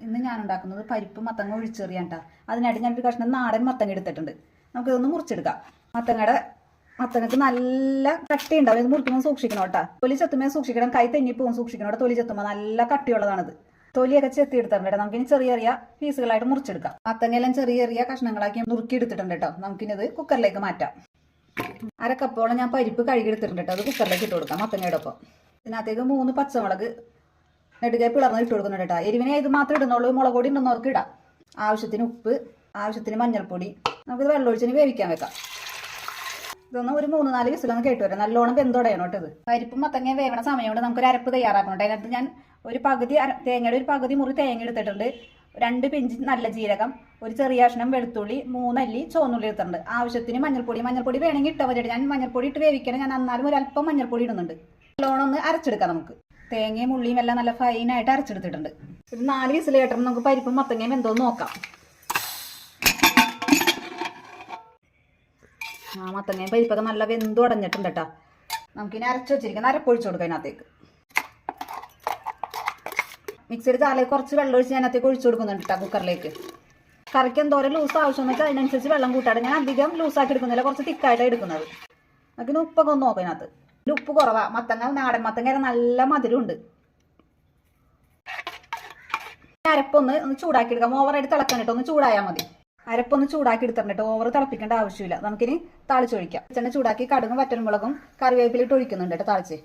ഇന്ന് ഞാൻ ഉണ്ടാക്കുന്നത് പരിപ്പ് മത്തങ്ങ ഒഴിച്ചെറിയാൻ കേട്ടോ. അതിനായിട്ട് ഞാനൊരു കഷ്ണം നാടൻ മത്തങ്ങ എടുത്തിട്ടുണ്ട്. നമുക്കിതൊന്ന് മുറിച്ചെടുക്കാം. മത്തങ്ങക്ക് നല്ല കട്ടി ഉണ്ടാവും. ഇത് മുറിക്കുമ്പോൾ സൂക്ഷിക്കണം കേട്ടോ. തൊലി ചെത്തുമ്പോൾ സൂക്ഷിക്കണം, കൈ തെന്നിപ്പോവും സൂക്ഷിക്കണം കേട്ടോ. തൊലി ചെത്തുമ്പോൾ നല്ല കട്ടിയുള്ളതാണിത്. തൊലിയൊക്കെ ചെത്തി എടുത്തിട്ടുണ്ട് കേട്ടോ. നമുക്കിനി ചെറിയ ചെറിയ പീസുകളായിട്ട് മുറിച്ചെടുക്കാം. മത്തങ്ങയെല്ലാം ചെറിയ ചെറിയ കഷ്ണങ്ങളാക്കി നുറുക്കി എടുത്തിട്ടുണ്ട് കേട്ടോ. നമുക്കിനിത് കുക്കറിലേക്ക് മാറ്റാം. അരക്കപ്പോളം ഞാൻ പരിപ്പ് കഴുകി എടുത്തിട്ടുണ്ട് കേട്ടോ. അത് കുക്കറിലേക്ക് ഇട്ട് കൊടുക്കാം മത്തങ്ങയുടെ ഒപ്പം. ഇതിനകത്തേക്ക് 3 പച്ചമുളക് നെടുകെ പിളർന്ന് ഇട്ട് കൊടുക്കുന്നുണ്ട് കേട്ടോ. എരിവിനെ ഇത് മാത്രമേ ഇടുന്നുള്ളൂ. മുളക് പൊടി ഇടുന്നവർക്ക് ഇടാം. ആവശ്യത്തിന് ഉപ്പ്, ആവശ്യത്തിന് മഞ്ഞൾപ്പൊടി. നമുക്കിത് വെള്ളമൊഴിച്ചിന് വേവിക്കാൻ വെക്കാം. ഇതൊന്ന് ഒരു 3-4 വിസിലൊന്ന് കേട്ട് വരാം. നല്ലോണം വെന്തോടയണം കേട്ടോ. ഇത് പരിപ്പും മത്തങ്ങയും വേവണ സമയം കൊണ്ട് നമുക്കൊരു അരപ്പ് തയ്യാറാക്കണം. അതിനകത്ത് ഞാൻ തേങ്ങയുടെ ഒരു പകുതി മുറി തേങ്ങ എടുത്തിട്ടുണ്ട്. 2 പിഞ്ച് നല്ല ജീരകം, ഒരു ചെറിയ കഷ്ണം വെളുത്തുള്ളി, 3 അല്ലി ചുവന്നുള്ളി എടുത്തിട്ടുണ്ട്. ആവശ്യത്തിന് മഞ്ഞൾപ്പൊടി വേണമെങ്കിൽ ഇട്ടാൽ മതി. ഞാൻ മഞ്ഞൾപ്പൊടി ഇട്ട് വേവിക്കണം. ഞാൻ എന്നാലും ഒരു അല്പം മഞ്ഞൾപ്പൊടി ഇടുന്നുണ്ട്. നല്ലോണം ഒന്ന് അരച്ചെടുക്കാം. നമുക്ക് തേങ്ങയും ഉള്ളിയും എല്ലാം നല്ല ഫൈനായിട്ട് അരച്ചെടുത്തിട്ടുണ്ട്. ഒരു 4 വിസിൽ കേട്ടിട്ട് നമുക്ക് പരിപ്പും മത്തങ്ങയും എന്തോന്ന് നോക്കാം. മത്തങ്ങയും പരിപ്പൊക്കെ നല്ല വെന്തുടഞ്ഞിട്ടുണ്ട് കേട്ടോ. നമുക്കിനി അരച്ച് വെച്ചിരിക്കുന്ന അരപ്പൊഴിച്ചു കൊടുക്കാം അതിനകത്തേക്ക്. മിക്സിയുടെ ജാറിലേക്ക് കുറച്ച് വെള്ളം ഒഴിച്ച് ഞാൻ അതിനകത്തേക്ക് ഒഴിച്ചു കൊടുക്കുന്നുണ്ട് കേട്ടോ കുക്കറിലേക്ക്. കറിക്ക് എന്തോരം ലൂസ് ആവശ്യം വെച്ചാൽ അതിനനുസരിച്ച് വെള്ളം കൂട്ടാണ്. ഞാൻ അധികം ലൂസാക്കി എടുക്കുന്നില്ല, കുറച്ച് തിക്കായിട്ടാണ് എടുക്കുന്നത്. നമുക്കിന് ഉപ്പൊക്കെ ഒന്ന് നോക്കാം അതിനകത്ത്. ഉപ്പ് കുറവാ. മത്തങ്ങ നാടൻ മത്തങ്ങ നല്ല മധുരമുണ്ട്. അരപ്പൊന്ന് ചൂടാക്കി എടുക്കാം. ഓവറായിട്ട് തിളക്കണ്ടിട്ട് ഒന്ന് ചൂടായാൽ മതി. അരപ്പൊന്ന് ചൂടാക്കി എടുത്തിട്ട് ഓവർ തിളപ്പിക്കേണ്ട ആവശ്യമില്ല. നമുക്കിനി താളിച്ചൊഴിക്കാം. വെളിച്ചെണ്ണ ചൂടാക്കി കടുകും വറ്റൽമുളകും കറിവേപ്പിലിട്ട് ഒഴിക്കുന്നുണ്ട് കേട്ടോ താളിച്ച്.